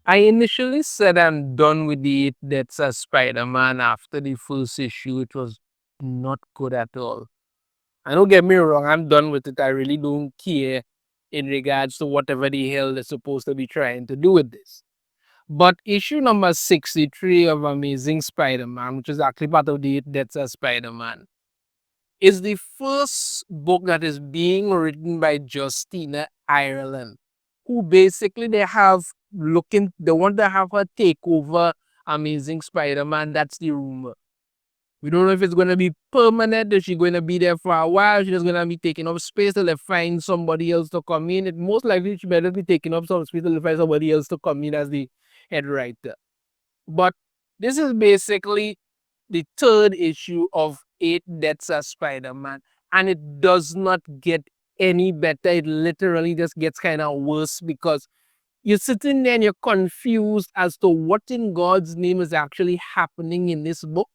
I initially said I'm done with the It That's a Spider-Man after the first issue. It was not good at all. And don't get me wrong, I'm done with it. I really don't care in regards to whatever the hell they're supposed to be trying to do with this. But issue number 63 of Amazing Spider-Man, which is actually part of the It That's a Spider-Man, is the first book that is being written by Justine Ireland, who basically they want to have her take over Amazing Spider-Man. That's the rumor. We don't know if it's going to be permanent. Is she going to be there for a while? She's just going to be taking up space till they find somebody else to come in. It most likely she better be taking up some space till they find somebody else to come in as the head writer. But this is basically the third issue of Eight Deaths of Spider-Man, and it does not get any better. It literally just gets kind of worse because you're sitting there and you're confused as to what in God's name is actually happening in this book.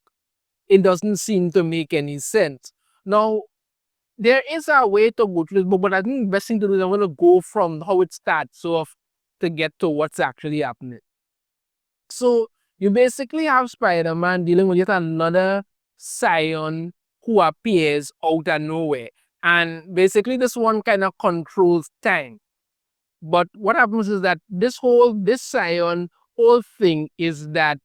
It doesn't seem to make any sense. Now, there is a way to go through this book, but I think the best thing to do is I'm going to go from how it starts off to get to what's actually happening. So you basically have Spider-Man dealing with yet another scion who appears out of nowhere. And basically this one kind of controls time. But what happens is that this scion whole thing is that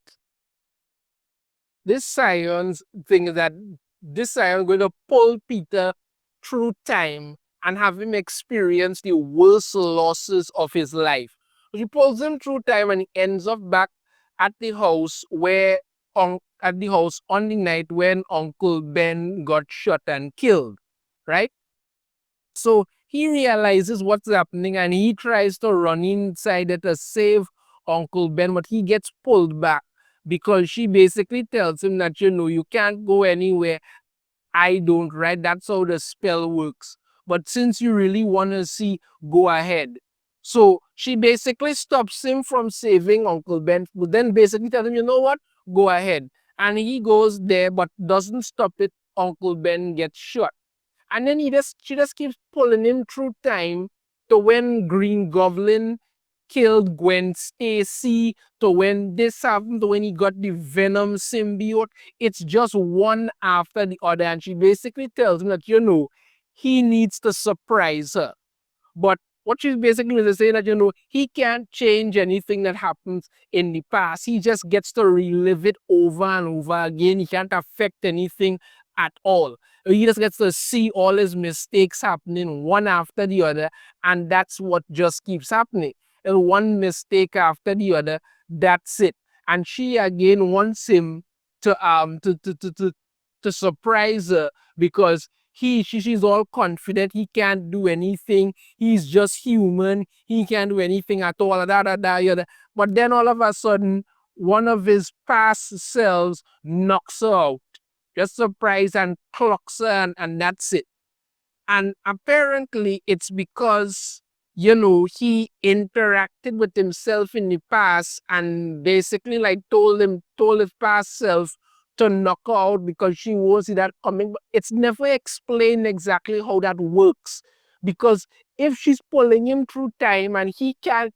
this scion's thing is that this scion going to pull Peter through time and have him experience the worst losses of his life. He pulls him through time and he ends up back at the house at the house on the night when Uncle Ben got shot and killed, right? So he realizes what's happening and he tries to run inside it to save Uncle Ben, but he gets pulled back because she basically tells him that, you can't go anywhere. I don't, right? That's how the spell works. But since you really want to see, go ahead. So she basically stops him from saving Uncle Ben, but then basically tells him, you know what? Go ahead. And he goes there, but doesn't stop it. Uncle Ben gets shot. And then she just keeps pulling him through time to when Green Goblin killed Gwen Stacy, to when this happened, to when he got the Venom symbiote. It's just one after the other. And she basically tells him that, he needs to surprise her. But what she's basically is saying that, he can't change anything that happens in the past. He just gets to relive it over and over again. He can't affect anything at all. He just gets to see all his mistakes happening one after the other, and that's what just keeps happening. And one mistake after the other, that's it. And she again wants him to surprise her because she's all confident. He can't do anything. He's just human. He can't do anything at all. But then all of a sudden, one of his past selves knocks her out. Just surprise and clocks her, and that's it. And apparently it's because, he interacted with himself in the past and basically like told his past self to knock her out because she won't see that coming. But it's never explained exactly how that works. Because if she's pulling him through time and he can't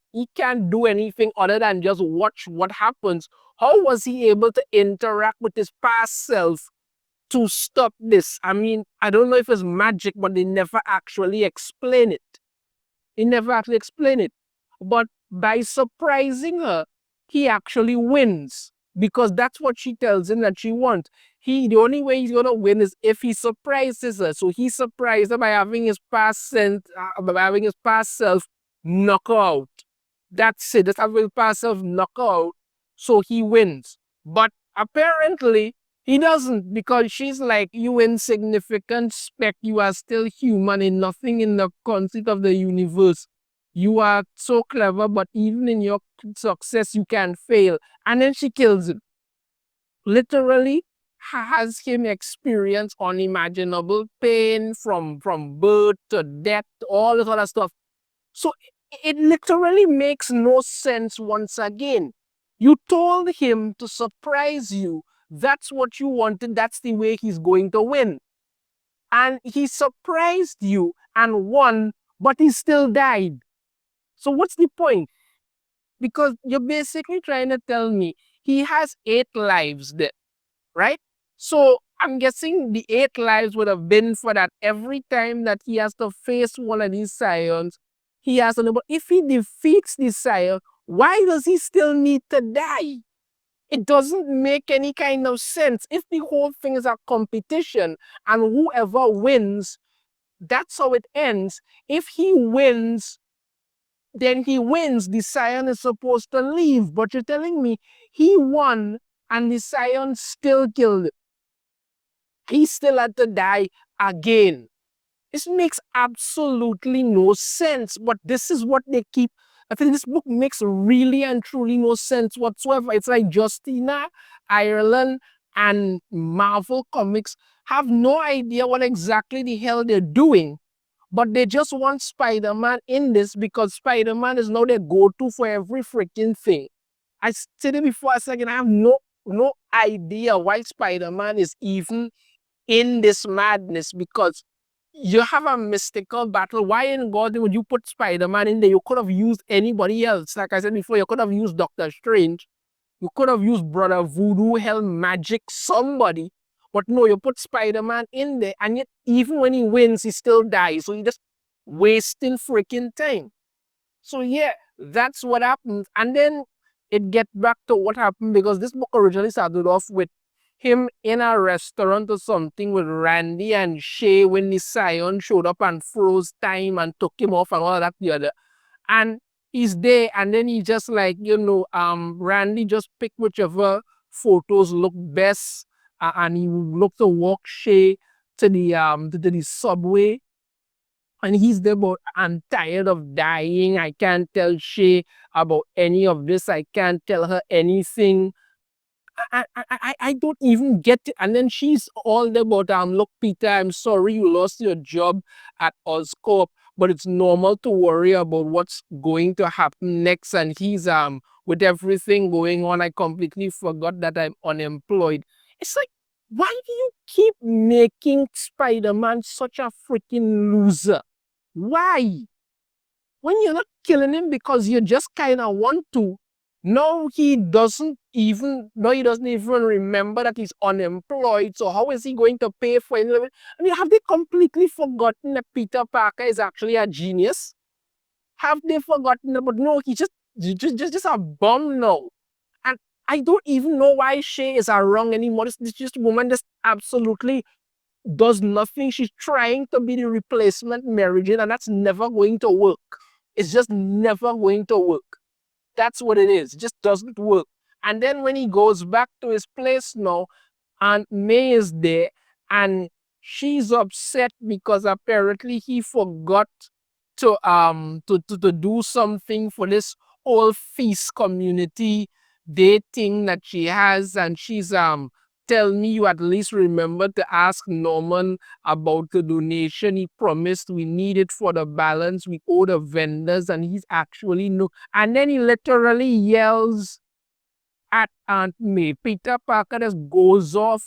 do anything other than just watch what happens, how was he able to interact with his past self to stop this? I mean, I don't know if it's magic, but they never actually explain it. He never actually explained it. But by surprising her, he actually wins because that's what she tells him that she wants. The only way he's gonna win is if he surprises her. So he surprised her by having by having his past self knock her out. That's it. Just having his past self knock her out. So he wins. But apparently he doesn't, because she's like, you insignificant speck, you are still human in nothing in the conceit of the universe. You are so clever, but even in your success, you can fail. And then she kills him. Literally has him experience unimaginable pain from birth to death, all this other stuff. So it literally makes no sense once again. You told him to surprise you. That's what you wanted. That's the way he's going to win. And he surprised you and won, but he still died. So what's the point? Because you're basically trying to tell me he has 8 lives there, right? So I'm guessing the 8 lives would have been for that every time that he has to face one of these scions, he has to know. But if he defeats the scion, why does he still need to die? It doesn't make any kind of sense. If the whole thing is a competition and whoever wins, that's how it ends. If he wins, then he wins. The scion is supposed to leave. But you're telling me he won and the scion still killed him. He still had to die again. This makes absolutely no sense. But this is what they keep. I think this book makes really and truly no sense whatsoever. It's like Justine Ireland and Marvel Comics have no idea what exactly the hell they're doing, but they just want Spider-Man in this because Spider-Man is now their go-to for every freaking thing. I said it before a second, I have no idea why Spider-Man is even in this madness, because you have a mystical battle. Why in God would you put Spider-Man in there? You could have used anybody else. Like I said before, you could have used Doctor Strange. You could have used Brother Voodoo, Hell Magic, somebody. But no, you put Spider-Man in there, and yet even when he wins, he still dies. So he just wasting freaking time. So yeah, that's what happens. And then it gets back to what happened, because this book originally started off with him in a restaurant or something with Randy and Shay when the scion showed up and froze time and took him off and all that the other. And he's there, and then he just like, Randy just pick whichever photos look best, and he look to walk Shay to the subway, and he's there, but I'm tired of dying. I can't tell Shay about any of this. I can't tell her anything. I don't even get it. And then she's all there about, look, Peter, I'm sorry you lost your job at Oscorp, but it's normal to worry about what's going to happen next. And he's, with everything going on, I completely forgot that I'm unemployed. It's like, why do you keep making Spider-Man such a freaking loser? Why? When you're not killing him because you just kind of want to. No, he doesn't even remember that he's unemployed. So how is he going to pay for it? I mean, have they completely forgotten that Peter Parker is actually a genius? Have they forgotten that? But no, he's just a bum now. And I don't even know why Shay is wrong anymore. This just woman just absolutely does nothing. She's trying to be the replacement Mary Jane, and that's never going to work. It's just never going to work. That's what it is. It just doesn't work. And then when he goes back to his place now, Aunt May is there, and she's upset because apparently he forgot to do something for this whole feast community dating that she has, and she's tell me you at least remember to ask Norman about the donation. He promised we need it for the balance. We owe the vendors, and he's actually no. And then he literally yells at Aunt May. Peter Parker just goes off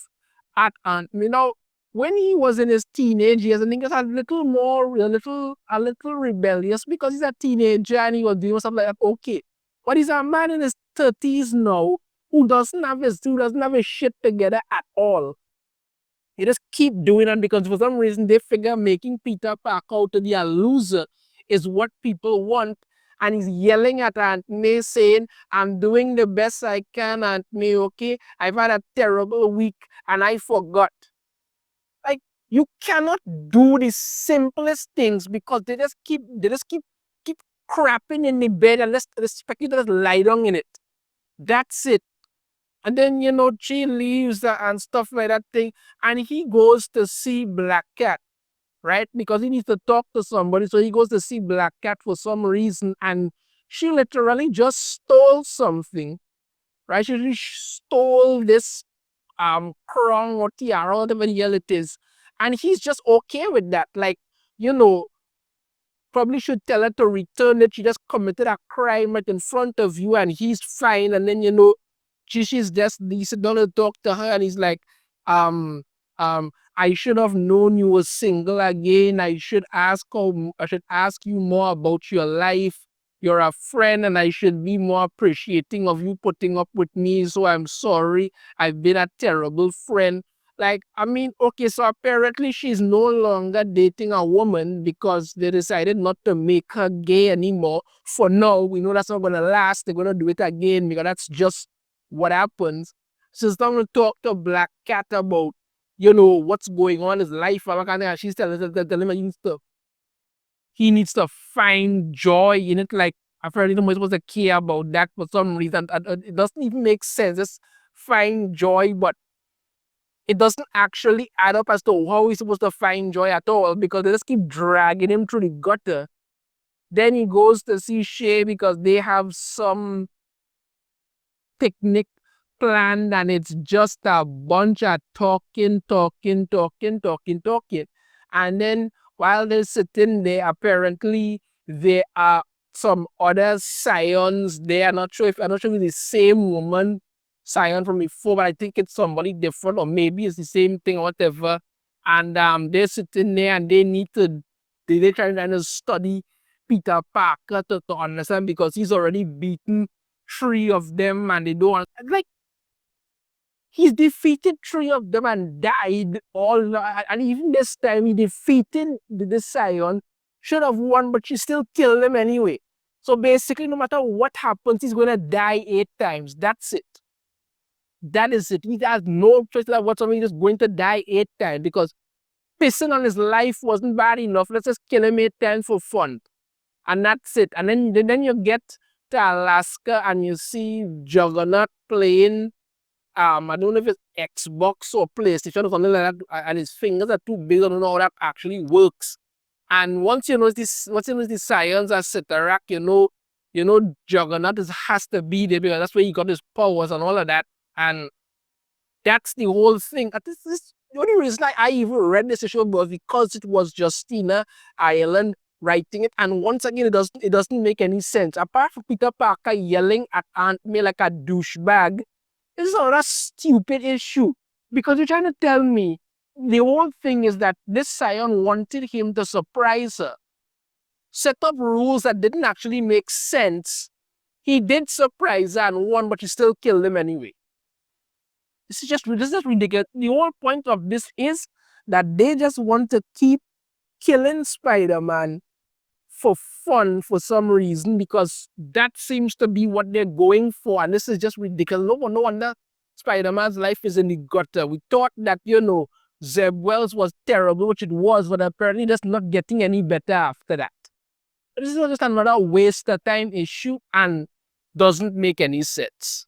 at Aunt May. Now, when he was in his teenage years, I think he was a little rebellious because he's a teenager and he was doing something like that. Okay. But he's a man in his 30s now who doesn't have his shit together at all. He just keep doing it because for some reason they figure making Peter Parker out to be a loser is what people want. And he's yelling at Aunt May saying, I'm doing the best I can, Aunt May, okay? I've had a terrible week and I forgot. Like, you cannot do the simplest things because they just keep crapping in the bed and let's expect you to just lie down in it. That's it. And then, she leaves and stuff like that thing. And he goes to see Black Cat, right? Because he needs to talk to somebody. So he goes to see Black Cat for some reason. And she literally just stole something, right? She just stole this crown or tiara, whatever the hell it is. And he's just okay with that. Like, you know, probably should tell her to return it. She just committed a crime right in front of you and he's fine. And then, she's just decent to talk to her and he's like, um, I should have known you were single again. I should ask you more about your life. You're a friend and I should be more appreciating of you putting up with me. So I'm sorry. I've been a terrible friend. Like, I mean, okay, so apparently she's no longer dating a woman because they decided not to make her gay anymore. For now, we know that's not going to last. They're going to do it again because that's just what happens. She's not going to talk to Black Cat about, what's going on in his life. And she's telling him stuff. He needs to find joy in it. Like, I've heard him supposed to care about that for some reason. And it doesn't even make sense. Just find joy, but it doesn't actually add up as to how he's supposed to find joy at all because they just keep dragging him through the gutter. Then he goes to see Shay because they have some picnic planned and it's just a bunch of talking. And then while they're sitting there, apparently there are some other scions there. I'm not sure if it's the same woman scion from before, but I think it's somebody different, or maybe it's the same thing or whatever. And they're sitting there and they're trying to study Peter Parker to understand because he's already beaten three of them and they don't like he's defeated three of them and died all and even this time he defeated the Scion, should have won, but she still killed him anyway. So basically no matter what happens, he's gonna die 8 times. That's it. That is it. He has no choice like whatsoever. He's just going to die 8 times because pissing on his life wasn't bad enough. Let's just kill him 8 times for fun. And that's it. And then you get to Alaska and you see Juggernaut playing I don't know if it's Xbox or PlayStation or something like that, and his fingers are too big. I don't know how that actually works. And once you know the science as Sitarak, Juggernaut has to be there because that's where he got his powers and all of that. And that's the whole thing. The only reason I even read this issue was because it was Justine Ireland writing it. And once again, it doesn't make any sense. Apart from Peter Parker yelling at Aunt May like a douchebag, this is another stupid issue. Because you're trying to tell me the whole thing is that this scion wanted him to surprise her. Set up rules that didn't actually make sense. He did surprise her and won, but he still killed him anyway. This is just ridiculous. The whole point of this is that they just want to keep killing Spider-Man for fun for some reason because that seems to be what they're going for. And this is just ridiculous. No wonder Spider-Man's life is in the gutter. We thought that, Zeb Wells was terrible, which it was, but apparently just not getting any better after that. This is just another waste of time issue and doesn't make any sense.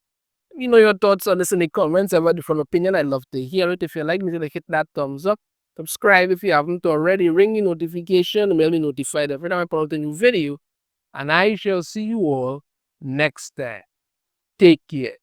Your thoughts on this in the comments. Have a different opinion. I'd love to hear it. If you like me, hit that thumbs up. Subscribe if you haven't already. Ring the notification and be notified every time I put out a new video. And I shall see you all next time. Take care.